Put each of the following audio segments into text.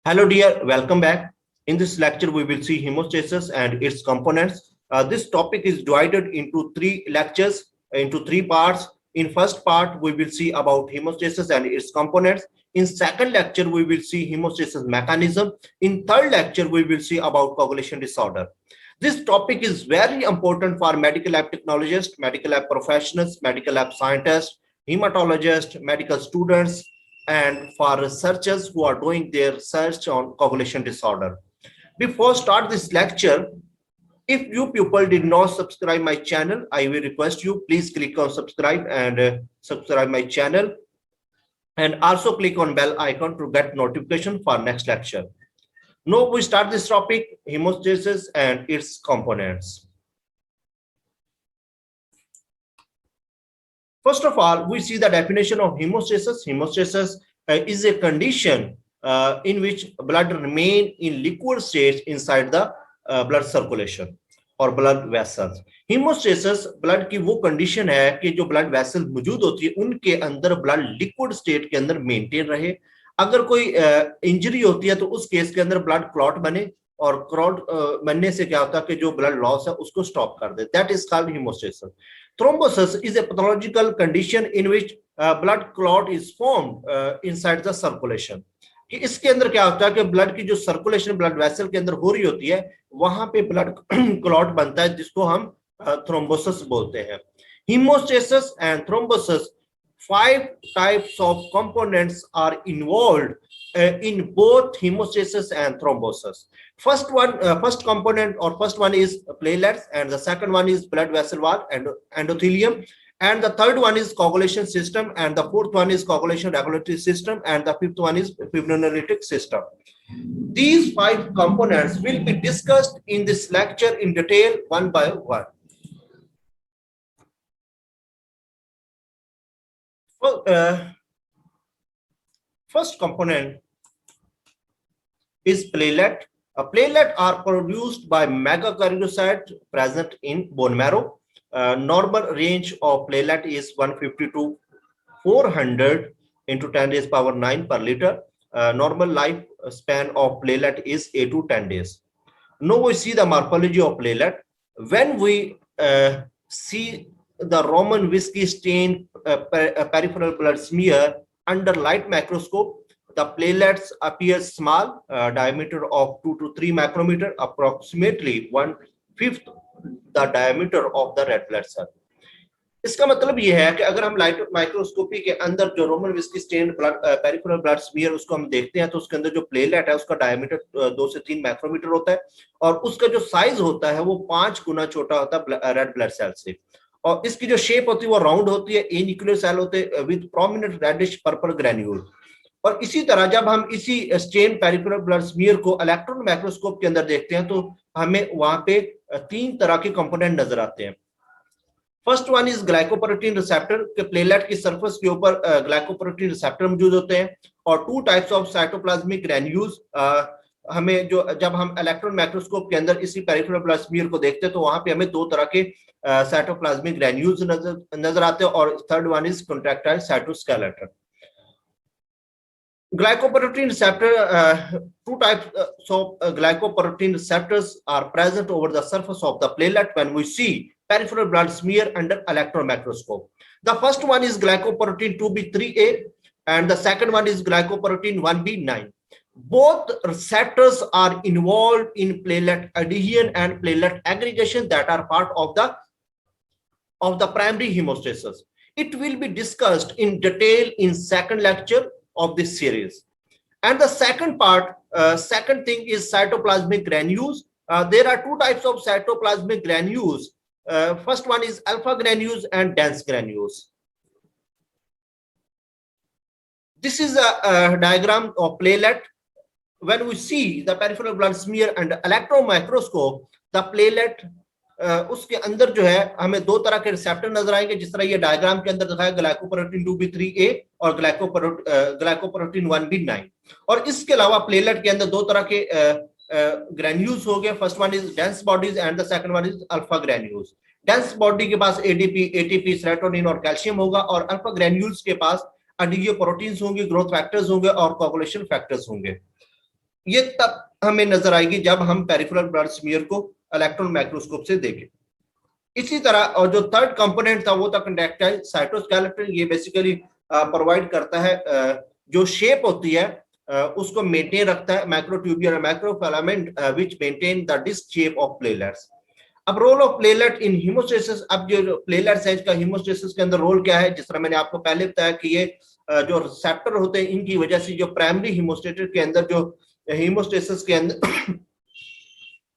Hello dear, welcome back. In this lecture, we will see hemostasis and its components. This topic is divided into three lectures, into three parts. In first part, we will see about hemostasis and its components. In second lecture, we will see hemostasis mechanism. In third lecture, we will see about coagulation disorder. This topic is very important for medical lab technologists, medical lab professionals, medical lab scientists, hematologists, medical students, and for researchers who are doing their research on coagulation disorder. Before start this lecture, if you people did not subscribe my channel, I will request you please click on subscribe and subscribe my channel, and also click on bell icon to get notification for next lecture. Now we start this topic, hemostasis and its components. First of all, we see the definition of hemostasis. Hemostasis is a condition in which blood remain in liquid state inside the blood circulation और blood vessels. Hemostasis blood की वो condition है कि जो blood vessel मौजूद होती है उनके अंदर blood liquid state के अंदर maintain रहे. अगर कोई इंजरी होती है तो उस केस के अंदर ब्लड क्लॉट बने, और क्लॉट बनने से क्या होता है कि जो ब्लड लॉस है उसको स्टॉप कर दे. That is called haemostasis. Thrombosis is a pathological condition in which blood clot is formed inside the circulation. कि इसके अंदर क्या होता है कि ब्लड की जो सर्कुलेशन ब्लड वेसल के अंदर हो रही होती है वहां पे ब्लड क्लॉट बनता है, जिसको हम थ्रोम्बोसिस बोलते हैं. Haemostasis and thrombosis, 5 types of components are involved in both hemostasis and thrombosis. First component or first one is platelets, and the second one is blood vessel wall and endothelium, and the third one is coagulation system, and the fourth one is coagulation regulatory system, and the fifth one is fibrinolytic system. These 5 components will be discussed in this lecture in detail one by one. First component is platelet. A platelet are produced by megakaryocyte present in bone marrow. Normal range of platelet is 150 to 400 into 10 raised power 9 per liter. Normal life span of platelet is 8 to 10 days. Now we see the morphology of platelet. When we see the Roman whiskey stain peripheral blood smear under light microscope, the platelets appear small, diameter of 2 to 3 micrometer, approximately 1/5 the diameter of the red blood cell. इसका मतलब ये है कि अगर हम light microscopy के अंदर जो Romanowsky stain peripheral blood smear उसको हम देखते हैं तो उसके अंदर जो प्लेटलेट है उसका डायमीटर 2 से 3 माइक्रोमीटर होता है, और उसका जो साइज होता है वो 5 गुना छोटा होता है रेड ब्लड सेल से, और इसकी जो शेप होती है वो राउंड होती है, एन्यूक्लियर सेल होते हैं with prominent reddish purple granule. और इसी तरह जब हम इसी स्टेन पेरिफेरल ब्लड स्मीयर को इलेक्ट्रॉन माइक्रोस्कोप के अंदर देखते हैं तो हमें वहां पे 3 तरह के कंपोनेंट नजर आते हैं. First one is glycoprotein receptor, के प्लेटलेट की सरफेस के ऊपर ग्लाइकोप्रोटीन रिसेप्टर मौजूद होते हैं, और 2 टाइप्स ऑफ साइटोप्लाज्मिक ग्रैन्यूल्स. हमें जो जब हम इलेक्ट्रॉन माइक्रोस्कोप के अंदर इसी पेरिफेरल ब्लड स्मीयर को देखते हैं तो वहां पे हमें 2 तरह के साइटोप्लाज्मिक ग्रैन्यूल्स नजर आते हैं, और third one is contractile cytoskeleton. Glycoprotein receptor, 2 types of glycoprotein receptors are present over the surface of the platelet when we see peripheral blood smear under electron microscope. The first one is glycoprotein 2b3a and the second one is glycoprotein 1b9. Both receptors are involved in platelet adhesion and platelet aggregation that are part of the primary hemostasis. It will be discussed in detail in second lecture of this series. And the second part, second thing is cytoplasmic granules. There are 2 types of cytoplasmic granules. First one is alpha granules and dense granules. This is a diagram of platelet. When we see the peripheral blood smear under electron microscope, the platelet उसके अंदर जो है हमें 2 तरह के receptor नजर आएंगे, जिस तरह ये डायग्राम के अंदर दिखाया ग्लाइकोप्रोटीन 2b3a और ग्लाइकोप्रोटीन 1b9. और इसके अलावा प्लेटलेट के अंदर 2 तरह के ग्रैन्यूल्स हो गए. First one is dense bodies and the second one is alpha granules. Dense body के पास एडीपी, एटीपी, सेरोटोनिन और कैल्शियम होगा, और अल्फा ग्रैन्यूल्स के पास एडियो प्रोटीन्स होंगे, ग्रोथ फैक्टर्स होंगे और कोगुलेशन फैक्टर्स होंगे. ये तब हमें नजर आएगी जब हम पेरिफेरल ब्लड स्मीयर को इलेक्ट्रॉन माइक्रोस्कोप से देखें। इसी तरह और जो थर्ड कंपोनेंट था वो था कंडक्टाइल साइटोस्केलेटन। ये बेसिकली प्रोवाइड करता है जो शेप होती है उसको मेंटेन रखता है, microtubule microfilament which maintain the disc shape of platelets. अब role of platelet in haemostasis, अब जो प्लेलेट्स है इसका हीमोस्टेसिस के अंदर रोल क्या है, जिस तरह मैंने आपको पहले बताया कि ये जो रिसेप्टर होते हैं इनकी वजह से जो प्राइमरी हीमोस्टेट के अंदर जो हीमोस्टेसिस के अंदर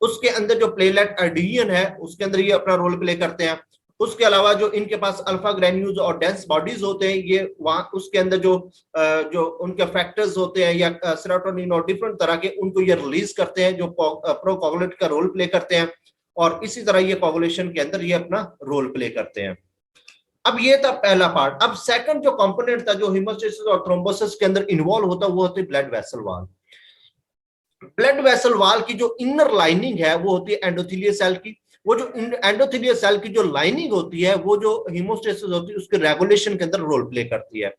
उसके अंदर जो प्लेलेट एडिशन है उसके अंदर ये अपना रोल प्ले करते हैं। उसके अलावा जो इनके पास अल्फा ग्रेन्यूल्स और डेंस बॉडीज होते हैं, ये वहां उसके अंदर जो उनके फैक्टर्स होते हैं या सेरोटोनिन और डिफरेंट तरह के, उनको ये रिलीज करते हैं जो प्रोकोगुलेट का रोल प्ले करते हैं, और इसी तरह ये कोगुलेशन के अंदर ये अपना रोल प्ले करते हैं। अब ये था पहला पार्ट। अब सेकंड जो कंपोनेंट था जो हीमोस्टेसिस और थ्रोम्बोसिस के अंदर इन्वॉल्व होता वो होती है blood vessel wall. Blood vessel wall की जो इनर लाइनिंग है वो होती है एंडोथेलियल सेल की। वो जो एंडोथेलियल सेल की जो लाइनिंग होती है वो जो हीमोस्टेसिस होती है उसके रेगुलेशन के अंदर रोल प्ले करती है।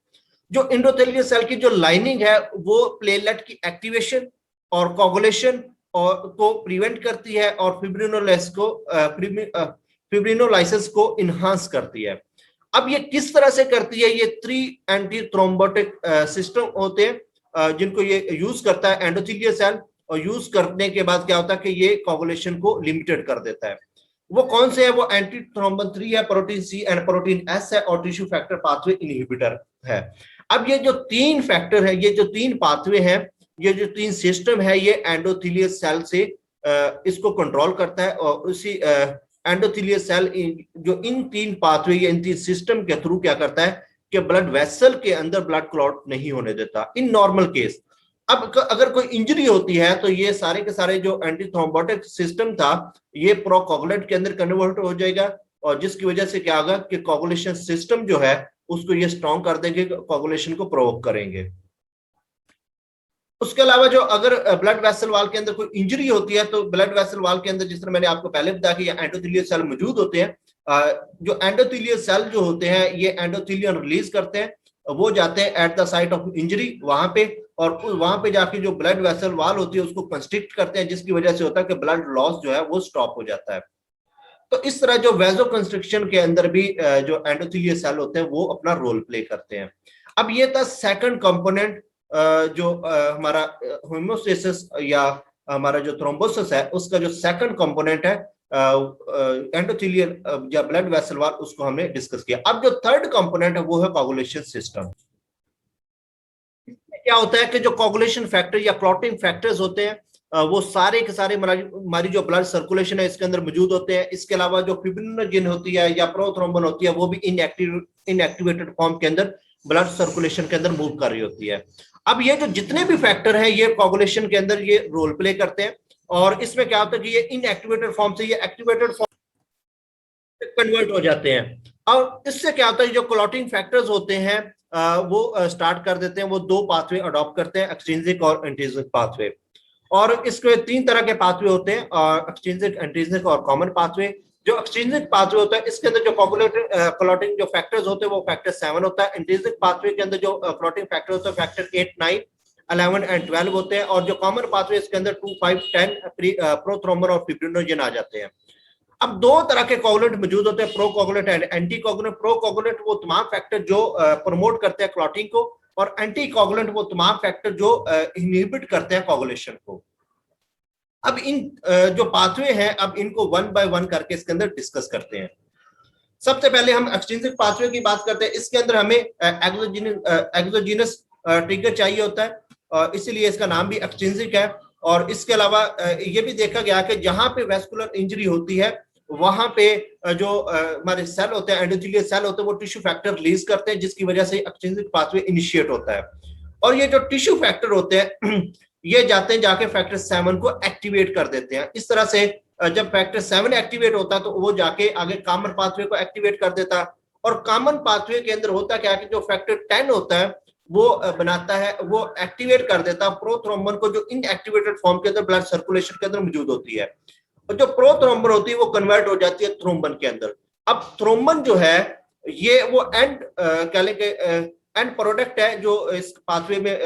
जो एंडोथेलियल सेल की जो लाइनिंग है वो प्लेलेट की एक्टिवेशन और कोगुलेशन और को प्रिवेंट करती है और फिब्रिनोलाइसिस को इनहांस करती है। अब ये किस तरह से करती है, ये 3 एंटी थ्रोम्बोटिक सिस्टम होते हैं जिनको ये यूज करता है एंडोथेलियल सेल, और यूज करने के बाद क्या होता है कि ये कोगुलेशन को लिमिटेड कर देता है। वो कौन से है, वो एंटी थ्रोम्बन 3 है, protein C and protein S है, और टिश्यू फैक्टर पाथवे इनहिबिटर है। अब ये जो 3 फैक्टर है, ये जो 3 पाथवे हैं, ये जो 3 सिस्टम है, ये एंडोथेलियल सेल से इसको कंट्रोल करता है, और उसी एंडोथेलियल सेल जो इन 3 पाथवे या इन 3 सिस्टम के थ्रू क्या करता है कि ब्लड वेसल के अंदर ब्लड क्लॉट नहीं होने देता इन नॉर्मल केस। अब अगर कोई इंजरी होती है तो ये सारे के सारे जो एंटी थ्रोम्बोटिक सिस्टम था ये प्रोकोगुलेट के अंदर कन्वर्ट हो जाएगा, और जिसकी वजह से क्या होगा कि कोगुलेशन सिस्टम जो है उसको ये स्ट्रॉन्ग कर देंगे, कोगुलेशन को प्रोवोक करेंगे। उसके अलावा जो अगर ब्लड वेसल वॉल के अंदर कोई इंजरी होती है तो ब्लड वेसल वॉल के अंदर, जिस तरह मैंने आपको पहले बताया कि एंडोथेलियल सेल मौजूद होते हैं, जो एंडोथेलियल सेल जो होते हैं ये एंडोथेलियन रिलीज करते हैं, वो जाते हैं at the site of injury वहां पे, और वहां पे जाके जो ब्लड वेसल वॉल होती है उसको कंस्ट्रिक्ट करते हैं, जिसकी वजह से होता है कि ब्लड लॉस जो है वो स्टॉप हो जाता है। तो इस तरह जो वेजो कंस्ट्रिक्शन के अंदर भी जो एंडोथेलियल सेल होते हैं वो अपना रोल प्ले करते हैं। अब ये था सेकंड कंपोनेंट जो हमारा होमोस्टेसिस या हमारा जो थ्रोम्बोसिस है उसका जो सेकंड कंपोनेंट है एंडोथेलियल या ब्लड वेसल वॉल, उसको हमने डिस्कस किया। अब जो थर्ड कंपोनेंट है वो है कोगुलेशन सिस्टम। क्या होता है कि जो कोगुलेशन फैक्टर या क्लॉटिंग फैक्टर्स होते हैं वो सारे के सारे हमारी जो ब्लड सर्कुलेशन है इसके अंदर मौजूद होते हैं। इसके अलावा जो फिब्रिनोजेन होती है या प्रोथ्रोम्बन होती है वो भी इनएक्टिवेटेड फॉर्म के अंदर ब्लड सर्कुलेशन के अंदर मूव कर रही होती है। अब ये जो जितने भी फैक्टर हैं ये कोगुलेशन के अंदर ये रोल प्ले करते हैं, और इसमें क्या होता है कि ये इनएक्टिवेटेड फॉर्म से ये एक्टिवेटेड फॉर्म कन्वर्ट हो जाते हैं, और इससे क्या होता है जो क्लॉटिंग फैक्टर्स होते हैं वो स्टार्ट कर देते हैं, वो 2 पाथवे अडॉप्ट करते हैं, एक्सट्रिंसिक और इंट्रिंसिक पाथवे। और इसके 3 तरह के पाथवे होते हैं, एक्सट्रिंसिक, इंट्रिंसिक और कॉमन पाथवे। जो एक्सट्रिंसिक पाथवे होता है इसके अंदर जो क्लॉटिंग जो फैक्टर्स होते हैं वो फैक्टर 7 होता है। इंट्रिंसिक पाथवे के अंदर जो क्लॉटिंग फैक्टर होता है फैक्टर 8, 9, 11 एंड 12 होते हैं, और जो कॉमन पाथवे इसके अंदर 2, 5, 10 प्रोथ्रोम्बन और फिब्रिनोजेन आ जाते हैं। अब 2 तरह के कोगुलेंट मौजूद होते हैं, प्रोकोगुलेंट एंड एंटी कोगुलेंट। प्रोकोगुलेंट वो तमाम फैक्टर जो प्रमोट करते हैं क्लॉटिंग को, और एंटी कोगुलेंट वो तमाम फैक्टर जो इनहिबिट करते हैं कोगुलेशन को। अब इन जो पाथवे हैं अब इनको 1 बाय 1 करके इसके अंदर डिस्कस करते हैं। सबसे पहले हम एक्सट्रिंसिक पाथवे की बात करते हैं। इसके अंदर हमें एक्सोजीनस ट्रिगर चाहिए होता है, इसीलिए इसका नाम भी एक्सट्रिंसिक है। और इसके अलावा ये भी देखा गया कि जहां पे वेस्कुलर इंजरी होती है वहां पे जो हमारे सेल होते हैं एंडोथेलियल सेल होते हैं वो टिश्यू फैक्टर रिलीज करते हैं, जिसकी वजह से एक्सट्रिंसिक पाथवे इनिशिएट होता है। और ये जो टिश्यू फैक्टर होते हैं ये जाते हैं जाके फैक्टर 7 को एक्टिवेट कर देते हैं। इस तरह से जब फैक्टर 7 एक्टिवेट होता है तो वो जाके आगे कॉमन पाथवे को एक्टिवेट कर देता है, और कॉमन पाथवे के अंदर होता क्या है कि जो फैक्टर 10 होता है वो बनाता है, वो एक्टिवेट कर देता है प्रोथ्रोम्बन को, जो इनएक्टिवेटेड फॉर्म के अंदर ब्लड सर्कुलेशन के अंदर मौजूद होती है, और जो प्रोथ्रोम्बन होती है वो कन्वर्ट हो जाती है थ्रोम्बन के अंदर। अब थ्रोम्बन जो है ये वो कह लें कि एंड प्रोडक्ट है जो इस पाथवे में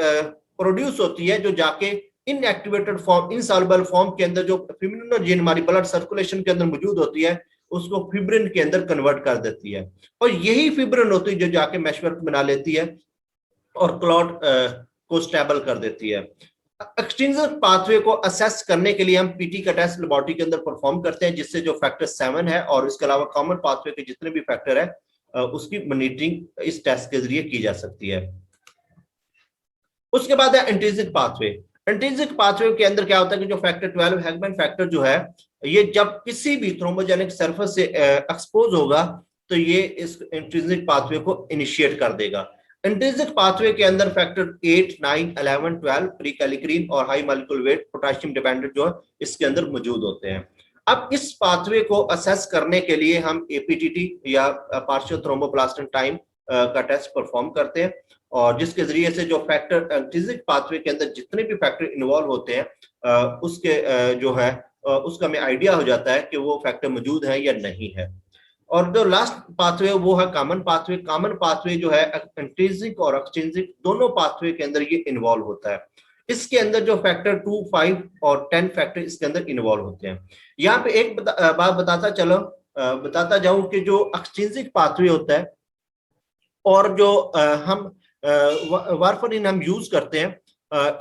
प्रोड्यूस होती है, जो जाके इनएक्टिवेटेड फॉर्म, इनसॉल्युबल फॉर्म के अंदर जो फिब्रिनोजेन हमारी ब्लड सर्कुलेशन के अंदर मौजूद होती है उसको फिब्रिन के अंदर कन्वर्ट कर देती है, और यही फिब्रिन होती है जो जाके मैशवर्क बना लेती है और क्लॉट को स्टेबल कर देती है। एक्सट्रिंसिक पाथवे को असेस करने के लिए हम पीटी का टेस्ट लेबोरेटरी के अंदर परफॉर्म करते हैं, जिससे जो फैक्टर 7 है और इसके अलावा कॉमन पाथवे के जितने भी फैक्टर है उसकी मॉनिटरिंग इस टेस्ट के जरिए की जा सकती है। उसके बाद है इंट्रिंसिक पाथवे। इंट्रिंसिक पाथवे के अंदर क्या होता है कि जो फैक्टर 12 हैगमैन फैक्टर जो है, ये जब किसी भी थ्रोम्बोजेनिक सरफेस से एक्सपोज होगा तो ये इस इंट्रिंसिक पाथवे को इनिशिएट कर देगा। इंट्रिंसिक पाथवे के अंदर फैक्टर 8, 9, 11, 12 प्रीकैलिक्रीन और high molecular weight potassium dependent जो है इसके अंदर मौजूद होते हैं। अब इस पाथवे को असेस करने के लिए हम एपीटीटी या पार्शियल थ्रोम्बोप्लास्टिन टाइम का टेस्ट परफॉर्म करते हैं, और जिसके जरिए से जो फैक्टर इंट्रिंसिक पाथवे के अंदर जितने भी फैक्टर इन्वॉल्व होते हैं उसके जो है उसका हमें आइडिया हो जाता है कि वो फैक्टर मौजूद है या नहीं है। और जो लास्ट पाथवे वो है कॉमन पाथवे। कॉमन पाथवे जो है इंट्रिंसिक और एक्सट्रिंसिक दोनों पाथवे के अंदर ये इन्वॉल्व होता है। इसके अंदर जो फैक्टर 2, 5 और 10 फैक्टर इसके अंदर इन्वॉल्व होते हैं। यहाँ पे एक बात बताता जाऊं कि जो एक्सट्रिंसिक पाथवे होता है और जो हम वारफरिन हम यूज करते हैं,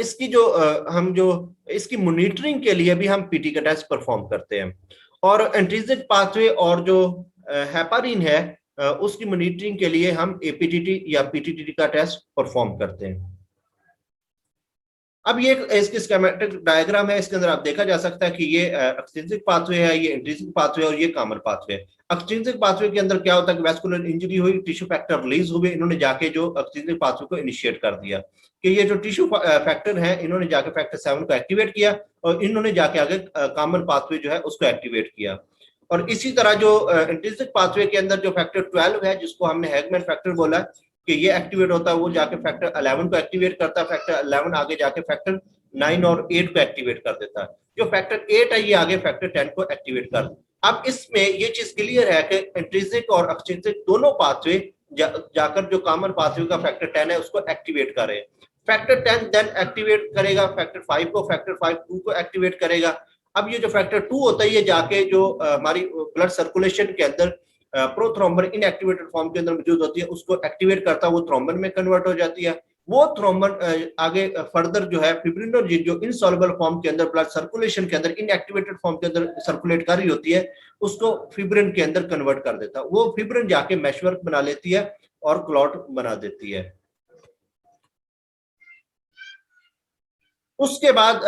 इसकी जो हम जो इसकी मॉनिटरिंग के लिए भी हम पीटी का टेस्ट परफॉर्म करते हैं, और इंट्रिंसिक पाथवे और जो हेपारिन है उसकी मॉनिटरिंग के लिए हम एपीटीटी या पीटीटी का टेस्ट परफॉर्म करते हैं। अब ये इसकी स्कीमेटिक डायग्राम है, इसके अंदर आप देखा जा सकता है कि ये एक्सट्रिंसिक पाथवे है, ये इंट्रिंसिक पाथवे और ये कॉमन पाथवे है। एक्सट्रिंसिक पाथवे के अंदर क्या होता है कि वैस्कुलर इंजरी हुई, टिश्यू फैक्टर रिलीज हुए, इन्होंने जाके जो एक्सट्रिंसिक पाथवे को इनिशिएट कर दिया कि ये जो टिश्यू फैक्टर है इन्होंने जाके फैक्टर 7 को एक्टिवेट किया और इन्होंने जाके आगे कॉमन पाथवे जो है उसको एक्टिवेट किया। और इसी तरह जो इंट्रिंसिक पाथवे के अंदर जो फैक्टर 12 है जिसको हमने हैगमैन फैक्टर बोला कि ये एक्टिवेट होता है, वो जाके फैक्टर 11 को एक्टिवेट करता है, फैक्टर 11 आगे जाके फैक्टर 9 और 8 को एक्टिवेट कर देता है। जो फैक्टर 8 है ये आगे फैक्टर 10 को एक्टिवेट कर देता है। अब इसमें ये चीज क्लियर है कि इंट्रिंसिक और एक्सट्रिंसिक दोनों पाथवे जाकर जो कॉमन पाथवे का फैक्टर 10 है उसको एक्टिवेट कर रहे हैं। फैक्टर 10 देन एक्टिवेट करेगा फैक्टर 5 को, फैक्टर 5 2 को एक्टिवेट करेगा। अब ये जो फैक्टर 2 होता है ये जाके जो हमारी ब्लड सर्कुलेशन के अंदर प्रोथ्रोम्बन इनएक्टिवेटेड फॉर्म के अंदर मौजूद होती है उसको एक्टिवेट करता है, वो थ्रोम्बन में कन्वर्ट हो जाती है। वो थ्रोम्बन आगे फर्दर जो है फिब्रिनोजेन जो इनसॉल्युबल फॉर्म के अंदर ब्लड सर्कुलेशन के अंदर इनएक्टिवेटेड फॉर्म के अंदर सर्कुलेट कर रही होती है उसको फिब्रिन के अंदर कन्वर्ट कर देता है। वो फिब्रिन जाके मैशवर्क बना लेती है और क्लॉट बना देती है। उसके बाद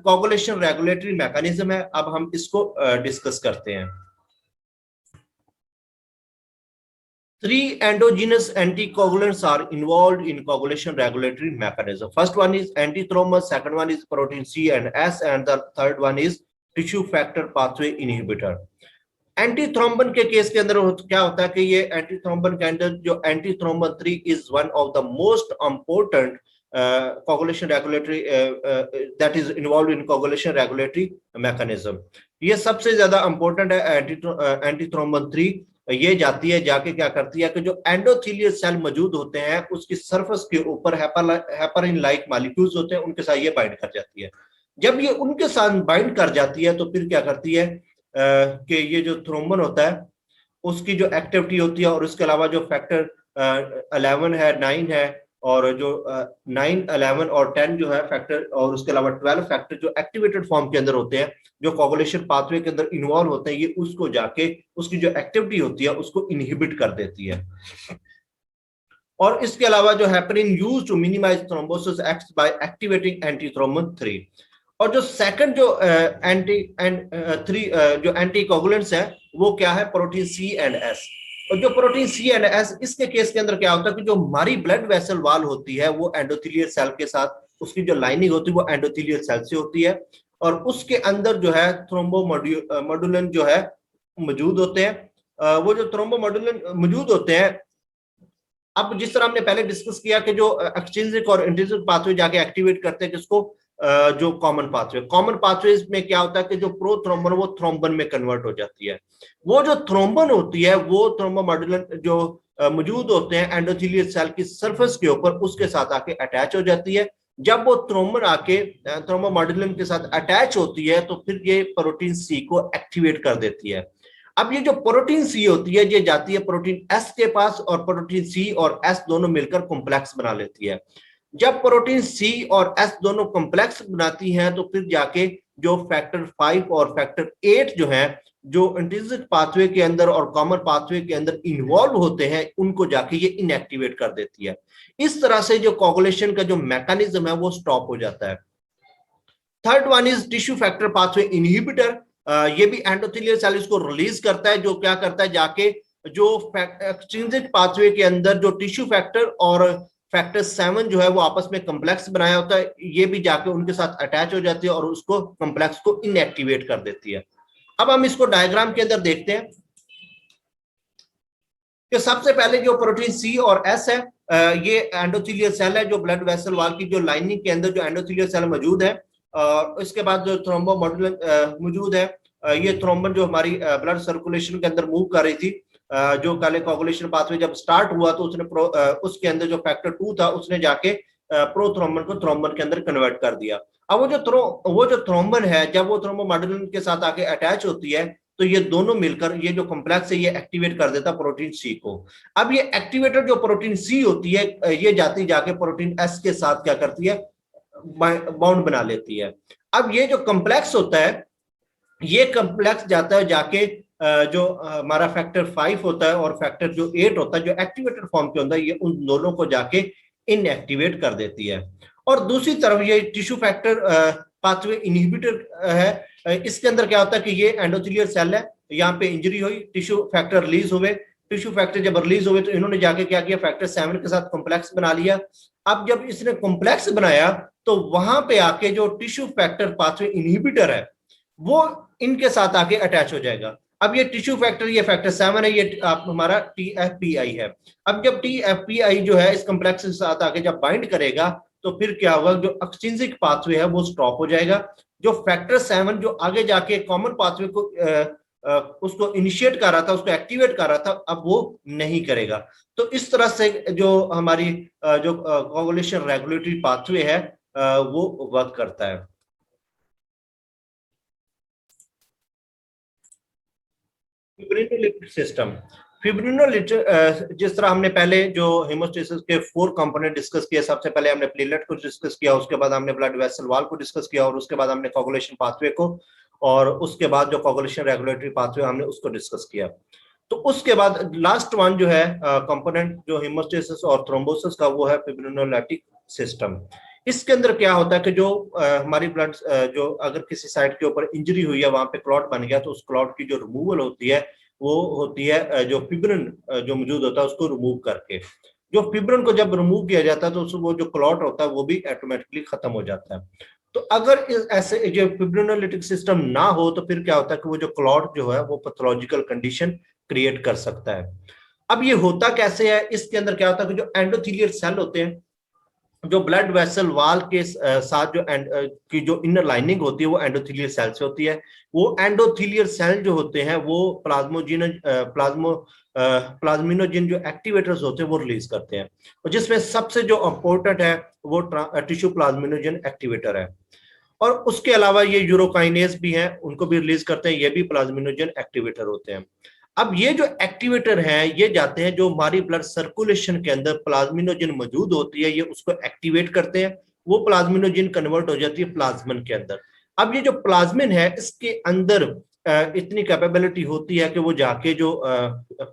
कोगुलेशन रेगुलेटरी मैकेनिज्म है, अब हम इसको डिस्कस करते हैं। 3 endogenous anticoagulants are involved in coagulation regulatory mechanism. First one is antithrombus, second one is protein C and S, and the third one is tissue factor pathway inhibitor. एंटीथ्रोम्बन के case के अंदर क्या होता है कि ये एंटीथ्रोम्बन के अंदर जो एंटीथ्रोम्बन 3 is one of the most important coagulation regulatory that is involved in coagulation regulatory mechanism. ये सबसे ज्यादा इंपॉर्टेंट है एंटीथ्रोम्बन 3। ये जाती है जाके क्या करती है कि जो एंडोथेलियल सेल मौजूद होते हैं उसकी सरफेस के ऊपर हेपारिन लाइक मॉलिक्यूल्स होते हैं, उनके साथ ये बाइंड कर जाती है। जब ये उनके साथ बाइंड कर जाती है तो फिर क्या करती है कि ये जो थ्रोम्बन होता है उसकी जो एक्टिविटी होती है, और उसके अलावा जो फैक्टर 11 है, 9 है, और जो 9, 11 और 10 जो है फैक्टर, और उसके अलावा 12 फैक्टर जो एक्टिवेटेड फॉर्म के अंदर होते हैं जो कोगुलेशन पाथवे के अंदर इन्वॉल्व होते हैं, ये उसको जाके उसकी जो एक्टिविटी होती है उसको इनहिबिट कर देती है। और इसके अलावा जो heparin use to minimise thrombosis acts by activating antithrombin 3। और जो सेकंड जो जो एंटीकोगुलेंट्स है वो क्या है, प्रोटीन सी एंड एस। और जो प्रोटीन सी एंड एस इसके केस के अंदर क्या होता है कि जो हमारी ब्लड वेसल वॉल होती है वो एंडोथेलियल सेल के साथ उसकी जो लाइनिंग होती है वो एंडोथेलियल सेल से होती है, और उसके अंदर जो है थ्रोम्बोमोडुलिन जो है मौजूद होते हैं। वो जो थ्रोम्बोमोडुलिन मौजूद होते हैं, अब जिस तरह हमने पहले डिस्कस किया कि जो एक्सट्रिंसिक और इंट्रिंसिक पाथवे जाके एक्टिवेट करते हैं किसको, जो कॉमन पाथवे में क्या होता है कि जो प्रोथ्रोम्बन वो थ्रोम्बन में कन्वर्ट हो जाती है। वो जो थ्रोम्बन होती है वो थ्रोम्बोमोडुलिन जो मौजूद होते हैं एंडोथेलियल सेल की सरफेस के ऊपर उसके साथ आके अटैच हो जाती है, जब वो थ्रोम्बन आके थ्रोम्बोमॉड्यूलिन के साथ अटैच होती है तो फिर ये प्रोटीन सी को एक्टिवेट कर देती है। अब ये जो प्रोटीन सी होती है ये जाती है प्रोटीन एस के पास, और प्रोटीन सी और एस दोनों मिलकर कॉम्प्लेक्स बना लेती है। जब प्रोटीन सी और एस दोनों कॉम्प्लेक्स बनाती हैं तो फिर जाके जो फैक्टर 5 और फैक्टर 8 जो है, जो इंट्रिंसिक पाथवे के अंदर और कॉमन पाथवे के अंदर इन्वॉल्व होते हैं, उनको जाके ये इनएक्टिवेट कर देती है। इस तरह से जो कोगुलेशन का जो मैकेनिज्म है वो स्टॉप हो जाता है। Third one is tissue factor pathway inhibitor. ये भी एंडोथेलियल सेल इसको रिलीज करता है, जो क्या करता है जाके जो एक्सट्रिंसिक पाथवे के अंदर जो टिश्यू फैक्टर और फैक्टर 7 जो है वो आपस में कॉम्प्लेक्स बनाया होता है, ये भी जाके उनके साथ अटैच हो जाती है और उसको कॉम्प्लेक्स को इनएक्टिवेट कर देती है। अब हम इसको डायग्राम के अंदर देखते हैं कि सबसे पहले जो प्रोटीन सी और एस है, ये एंडोथेलियल सेल है, जो ब्लड वेसल वॉल की जो लाइनिंग के अंदर जो एंडोथेलियल सेल मौजूद है। इसके बाद जो थ्रोम्बोमॉड्यूलिन मौजूद है, ये थ्रोम्बन जो हमारी ब्लड सर्कुलेशन के अंदर मूव कर रही थी, जो पहले कोगुलेशन पाथवे जब स्टार्ट हुआ तो उसने उसके अंदर जो फैक्टर 2 था उसने जाके प्रोथ्रोम्बन को थ्रोम्बन के अंदर कन्वर्ट कर दिया। अब वो जो थ्रोम्बन है, जब वो थ्रोम्बोमॉड्यूलिन के साथ आके अटैच होती है तो ये दोनों मिलकर ये जो कॉम्प्लेक्स है ये एक्टिवेट कर देता प्रोटीन सी को। अब ये एक्टिवेटर जो प्रोटीन सी होती है, ये जाती जाके प्रोटीन एस के साथ क्या करती है, बॉन्ड बना लेती है। अब ये जो कॉम्प्लेक्स होता है, ये कॉम्प्लेक्स जाता है जाके जो हमारा फैक्टर 5 होता है और फैक्टर जो 8 होता है, जो एक्टिवेटेड फॉर्म के होता है, ये उन दोनों को जाके इनएक्टिवेट कर देती है। और दूसरी तरफ ये टिश्यू फैक्टर पाथवे इनहिबिटर है। इसके अंदर क्या होता है कि ये एंडोथेलियल सेल है, यहाँ पे इंजरी हुई, टिश्यू फैक्टर रिलीज हुए, टिश्यू फैक्टर जब रिलीज हुए तो इन्होंने जाके क्या किया, फैक्टर 7 के साथ कॉम्प्लेक्स बना लिया। अब जब इसने कॉम्प्लेक्स बनाया तो वहां पे आके जो टिश्यू फैक्टर पाथवे इनहिबिटर है वो इनके साथ आके अटैच हो जाएगा। अब ये टिश्यू फैक्टर, ये फैक्टर 7 है, ये आप हमारा TFPI है। अब जब TFPI जो है इस कॉम्प्लेक्स के साथ आके जब बाइंड करेगा तो फिर क्या होगा, जो एक्सट्रिंसिक पाथवे है वो स्टॉप हो जाएगा। जो फैक्टर 7 जो आगे जाके कॉमन पाथवे को उसको इनिशिएट कर रहा था, उसको एक्टिवेट कर रहा था, अब वो नहीं करेगा। तो इस तरह से जो हमारी जो कोगुलेशन रेगुलेटरी पाथवे है वो वर्क करता है। फिब्रिनोलिटिक सिस्टम, फिब्रिनोलिटिक जिस तरह हमने पहले जो हेमोस्टेसिस के 4 कंपोनेंट डिस्कस किए, सबसे पहले हमने प्लेटलेट को डिस्कस किया, उसके बाद हमने ब्लड वेसल वॉल को डिस्कस किया, और उसके बाद हमने कोगुलेशन पाथवे को, और उसके बाद जो कोगुलेशन रेगुलेटरी पाथवे हमने उसको डिस्कस किया। तो उसके बाद लास्ट वन जो है कंपोनेंट जो हेमोस्टेसिस और थ्रोम्बोसिस का, वो है फिब्रिनोलिटिक सिस्टम। इसके अंदर क्या होता है कि जो हमारी ब्लड जो अगर किसी साइड के ऊपर इंजरी हुई है, वहां पे क्लॉट बन गया, तो उस क्लॉट की जो रिमूवल होती है वो होती है जो फिब्रिन जो मौजूद होता है उसको रिमूव करके। जो फिब्रिन को जब रिमूव किया जाता है तो वो जो क्लॉट होता है वो भी ऑटोमेटिकली खत्म हो जाता है। तो अगर ऐसे जो फिब्रिनोलिटिक सिस्टम ना हो तो फिर क्या होता है कि वो जो क्लॉट जो है वो पैथोलॉजिकल कंडीशन क्रिएट कर सकता है। अब ये होता कैसे है, इसके अंदर क्या होता है कि जो एंडोथेलियल सेल होते हैं, जो ब्लड वेसल वॉल के साथ जो की जो इनर लाइनिंग होती है वो एंडोथेलियल सेल से होती है। वो एंडोथेलियल सेल जो होते हैं वो प्लाज्मिनोजिन जो एक्टिवेटर्स होते हैं वो रिलीज करते हैं, और जिसमें सबसे जो इंपॉर्टेंट है वो टिश्यू प्लाज्मिनोजिन एक्टिवेटर है। और उसके अलावा ये यूरोकाइनेज भी हैं, उनको भी रिलीज करते हैं, ये भी प्लाज्मिनोजन एक्टिवेटर होते हैं। अब ये जो एक्टिवेटर हैं ये जाते हैं जो हमारी ब्लड सर्कुलेशन के अंदर प्लाज्मिनोजन मौजूद होती है, ये उसको एक्टिवेट करते हैं, वो प्लाज्मिनोजन कन्वर्ट हो जाती है प्लाज्मिन के अंदर। अब ये जो प्लाज्मिन है इसके अंदर इतनी कैपेबिलिटी होती है कि वो जाके जो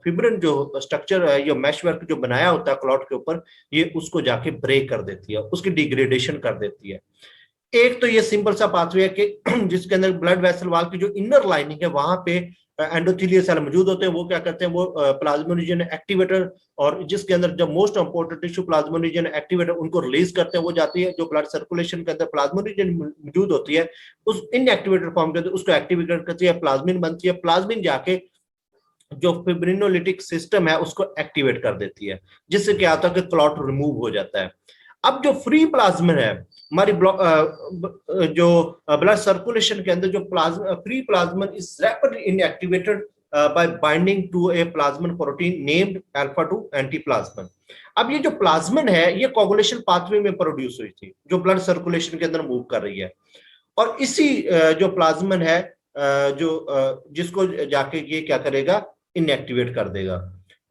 फिब्रिन जो स्ट्रक्चर है, ये मैशवर्क जो बनाया होता है क्लॉट के ऊपर, ये उसको जाके ब्रेक कर देती है, उसकी डिग्रेडेशन कर देती है। एक तो ये सिंपल सा पाथवे है कि जिसके अंदर ब्लड वेसल वॉल की जो इनर लाइनिंग है वहां पे एंडोथेलियल सेल मौजूद होते हैं, वो क्या करते हैं, वो प्लाज्मोनिजन एक्टिवेटर, और जिसके अंदर जब मोस्ट इंपोर्टेंट टिश्यू प्लाज्मोनिजन एक्टिवेटर उनको रिलीज करते हैं, वो जाती है जो ब्लड सर्कुलेशन के अंदर प्लाज्मोनिजन मौजूद होती है उस इनएक्टिवेटेड फॉर्म के अंदर, उसको एक्टिवेट करती है, प्लाज्मिन बनती है, प्लाज्मिन जाके जो फिब्रिनोलिटिक सिस्टम है उसको एक्टिवेट कर देती है, जिससे क्या होता है कि क्लॉट रिमूव हो जाता है। अब जो फ्री प्लाज्मिन है हमारी जो ब्लड सर्कुलेशन के अंदर जो free plasmin is rapidly inactivated by binding to a plasmin protein named alpha 2 antiplasmin. अब ये जो प्लाज्मिन है ये कोगुलेशन पाथवे में प्रोड्यूस हुई थी जो ब्लड सर्कुलेशन के अंदर मूव कर रही है, और इसी जो प्लाज्मिन है जिसको जाके ये क्या करेगा, इनएक्टिवेट कर देगा।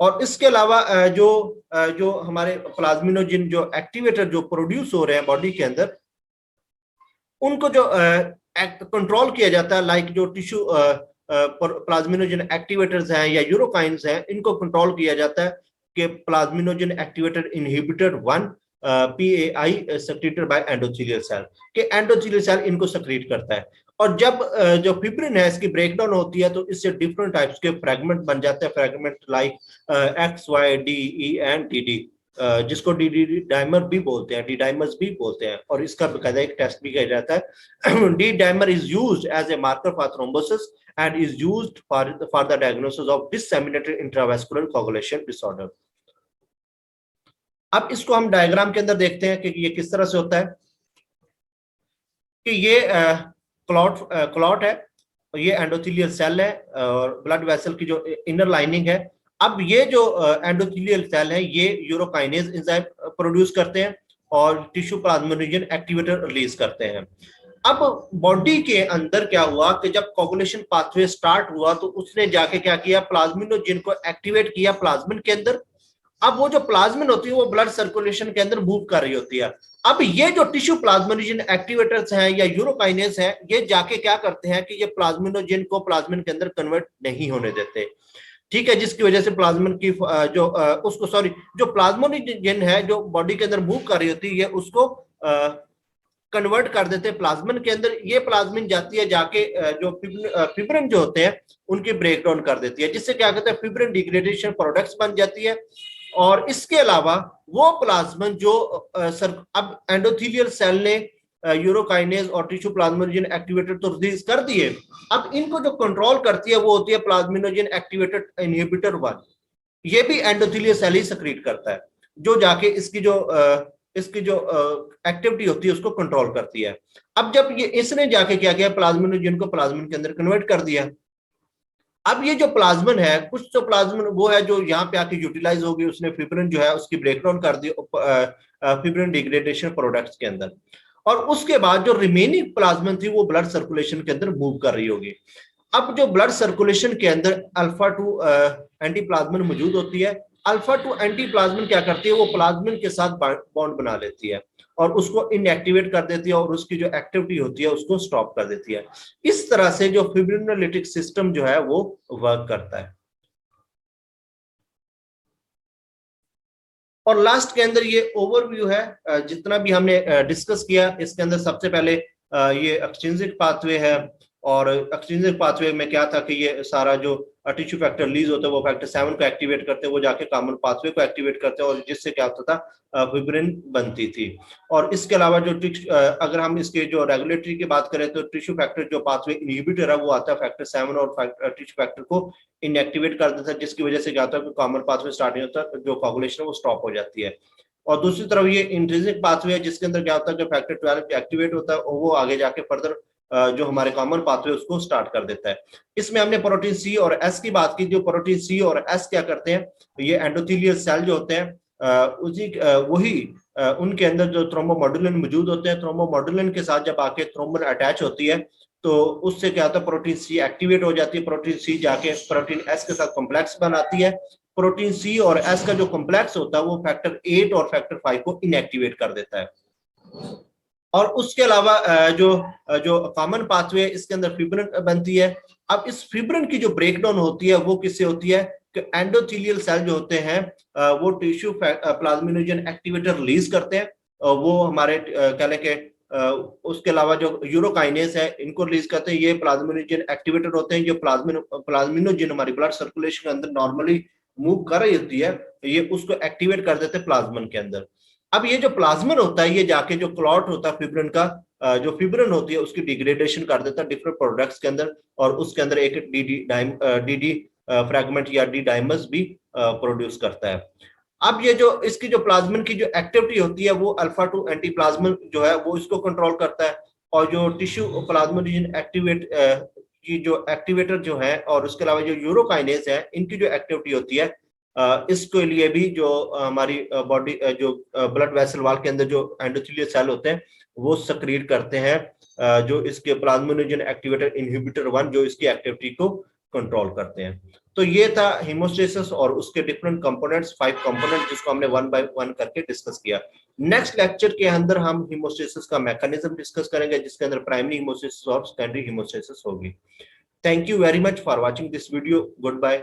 और इसके अलावा जो हमारे प्लाज्मिनोजिन जो एक्टिवेटर जो प्रोड्यूस हो रहे हैं बॉडी के अंदर, उनको जो कंट्रोल किया जाता है, लाइक जो टिश्यू प्लाज्मिनोजिन एक्टिवेटर्स हैं या यूरोकाइंस हैं, इनको कंट्रोल किया जाता है कि plasminogen activator inhibitor 1 PAI secreted by endothelial cell, कि एंडोथेलियल सेल इनको सेक्रेट करता है। और जब जो फिब्रिन है इसकी ब्रेकडाउन होती है तो इससे डिफरेंट टाइप्स के फ्रेगमेंट बन जाते हैं, fragment like X, Y, D, E and DD, जिसको डी डाइमर भी बोलते हैं, डी डाइमर्स भी बोलते हैं, और इसका बकायदा एक टेस्ट भी किया जाता है। D dimer is used as a marker for thrombosis and is used for the diagnosis of disseminated intravascular coagulation disorder. अब इसको हम डायग्राम के अंदर देखते हैं कि ये किस तरह से होता है, कि ये क्लॉट है, और ये एंडोथेलियल सेल है और ब्लड वेसल की जो इनर लाइनिंग है। अब ये जो एंडोथेलियल सेल है ये यूरोकाइनेज एंजाइम प्रोड्यूस करते हैं और टिश्यू प्लाज्मिनोजन एक्टिवेटर रिलीज करते हैं। अब बॉडी के अंदर क्या हुआ कि जब कोगुलेशन पाथवे स्टार्ट हुआ तो उसने जाके क्या किया, प्लाज्मिनोजन को एक्टिवेट किया प्लाज्मिन के अंदर। अब वो जो प्लाज्मिन होती है वो ब्लड सर्कुलेशन के अंदर मूव कर रही होती है। अब ये जो टिश्यू प्लाज्मिनोजन एक्टिवेटर्स हैं या यूरोकाइनेज हैं, ये जाके क्या करते हैं कि ये प्लाज्मिनोजन को प्लाज्मिन के अंदर कन्वर्ट नहीं होने देते, ठीक है, जिसकी वजह से प्लाज्मिन की जो प्लाज्मिनोजन है जो बॉडी के अंदर मूव कर रही होती है उसको कन्वर्ट कर देते हैं प्लाज्मिन के अंदर। ये प्लाज्मिन जाती है जाके जो फिब्रिन जो होते हैं उनकी ब्रेकडाउन कर देती है, जिससे क्या कहते हैं फिब्रिन डिग्रेडेशन प्रोडक्ट्स बन जाती है। और इसके अलावा वो प्लाज्मिन जो अब एंडोथेलियल सेल ने यूरोकाइनेज और टिश्यू प्लाज्मिनोजन एक्टिवेटर तो रिलीज कर दिए, अब इनको जो कंट्रोल करती है वो होती है प्लाज्मिनोजन एक्टिवेटर इनहिबिटर 1। ये भी एंडोथेलियल सेल ही सेक्रेट करता है, जो जाके इसकी जो एक्टिविटी होती है उसको कंट्रोल करती है। अब जब ये इसने जाके क्या किया, प्लाज्मिनोजन को प्लाज्मिन के अंदर कन्वर्ट कर दिया। अब ये जो प्लाज्मिन है, कुछ तो प्लाज्मिन वो है जो यहाँ पे आके यूटिलाइज होगी, उसने फिब्रिन जो है उसकी ब्रेकडाउन कर दी फिब्रिन डिग्रेडेशन प्रोडक्ट्स के अंदर, और उसके बाद जो रिमेनिंग प्लाज्मिन थी वो ब्लड सर्कुलेशन के अंदर मूव कर रही होगी। अब जो ब्लड सर्कुलेशन के अंदर अल्फा 2 एंटीप्लाज्मिन मौजूद होती है। अल्फा 2 एंटीप्लाज्मिन क्या करती है, वो प्लाज्मिन के साथ बॉन्ड बना लेती है और उसको इनएक्टिवेट कर देती है और उसकी जो एक्टिविटी होती है उसको स्टॉप कर देती है। इस तरह से जो फिब्रिनोलिटिक सिस्टम जो है वो वर्क करता है। और लास्ट के अंदर ये ओवरव्यू है, जितना भी हमने डिस्कस किया इसके अंदर सबसे पहले ये एक्सट्रिंसिक पाथवे है, और एक्सट्रिंसिक पाथवे में क्या था कि ये सारा जो टिश्यू फैक्टर रिलीज होता है वो फैक्टर 7 को एक्टिवेट करते हैं, वो जाके कॉमन पाथवे को एक्टिवेट करते हैं, और जिससे क्या होता था, फिब्रिन बनती थी। और इसके अलावा जो अगर हम इसके जो रेगुलेटरी की बात करें तो टिश्यू फैक्टर जो पाथवे इनहिबिटर है वो आता है फैक्टर 7 और टिश्यू फैक्टर को इनएक्टिवेट कर देता है, जिसकी वजह से क्या होता है कि कॉमन पाथवे स्टार्ट नहीं होता, जो कोगुलेशन है वो स्टॉप हो जाती है। और दूसरी तरफ ये इंट्रिंसिक पाथवे है जिसके अंदर क्या होता है कि फैक्टर 12 एक्टिवेट होता है और वो आगे जाके फर्दर जो हमारे कॉमन पाथवे उसको स्टार्ट कर देता है। इसमें हमने प्रोटीन सी और एस की बात की। जो प्रोटीन सी और एस क्या करते हैं, ये एंडोथेलियल सेल जो होते हैं उनके अंदर जो थ्रोम्बोमोडुलिन मौजूद होते हैं, थ्रोम्बोमोडुलिन के साथ जब आके थ्रोम्बन अटैच होती है तो उससे क्या होता है, प्रोटीन सी एक्टिवेट हो जाती है, प्रोटीन सी जाके प्रोटीन एस के साथ कॉम्प्लेक्स बनाती है। प्रोटीन सी और एस का जो कॉम्प्लेक्स होता है वो फैक्टर 8 और फैक्टर 5 को इनएक्टिवेट कर देता है। और उसके अलावा जो कॉमन पाथवे इसके अंदर फिब्रिन बनती है। अब इस फिब्रिन की जो ब्रेकडाउन होती है वो किससे होती है कि एंडोथेलियल सेल जो होते हैं वो टिश्यू प्लाज्मिनोजन एक्टिवेटर रिलीज करते हैं, वो हमारे कह लें कि उसके अलावा जो यूरोकाइनेज है इनको रिलीज करते हैं। ये प्लाज्मिनोजन एक्टिवेटर होते हैं, जो प्लाज्मिनोजन हमारी ब्लड सर्कुलेशन के अंदर नॉर्मली मूव कर रही होती है, ये उसको एक्टिवेट कर देते हैं प्लाज्मिन के अंदर। अब ये जो प्लाज्मिन होता है ये जाके जो क्लॉट होता है फिब्रिन का, जो फिब्रिन होती है उसकी डिग्रेडेशन कर देता है डिफरेंट प्रोडक्ट्स के अंदर, और उसके अंदर एक डी फ्रैगमेंट या डी डाइमर्स भी प्रोड्यूस करता है। अब ये जो इसकी जो प्लाज्मिन की जो एक्टिविटी होती है वो अल्फा 2 एंटीप्लाज्मिन जो है वो इसको कंट्रोल करता है, और जो टिश्यू प्लाज्मिनोजन की जो एक्टिवेटर जो है और उसके अलावा जो यूरोकाइनेज है, इनकी जो एक्टिविटी होती है, इसके लिए भी जो हमारी बॉडी जो ब्लड वेसल वॉल के अंदर जो एंडोथेलियल सेल होते हैं वो सक्रिएट करते हैं, जो इसके प्लाज्मिनोजन एक्टिवेटर इनहिबिटर 1 जो इसकी एक्टिविटी को कंट्रोल करते हैं। तो ये था हीमोस्टेसिस और उसके डिफरेंट कंपोनेंट्स, 5 कंपोनेंट, जिसको हमने 1 बाय 1 करके डिस्कस किया। नेक्स्ट लेक्चर के अंदर हम हीमोस्टेसिस का मैकेनिज्म डिस्कस करेंगे, जिसके अंदर प्राइमरी हीमोस्टेसिस और सेकेंडरी हीमोस्टेसिस होगी। Thank you very much for watching this video. Good bye.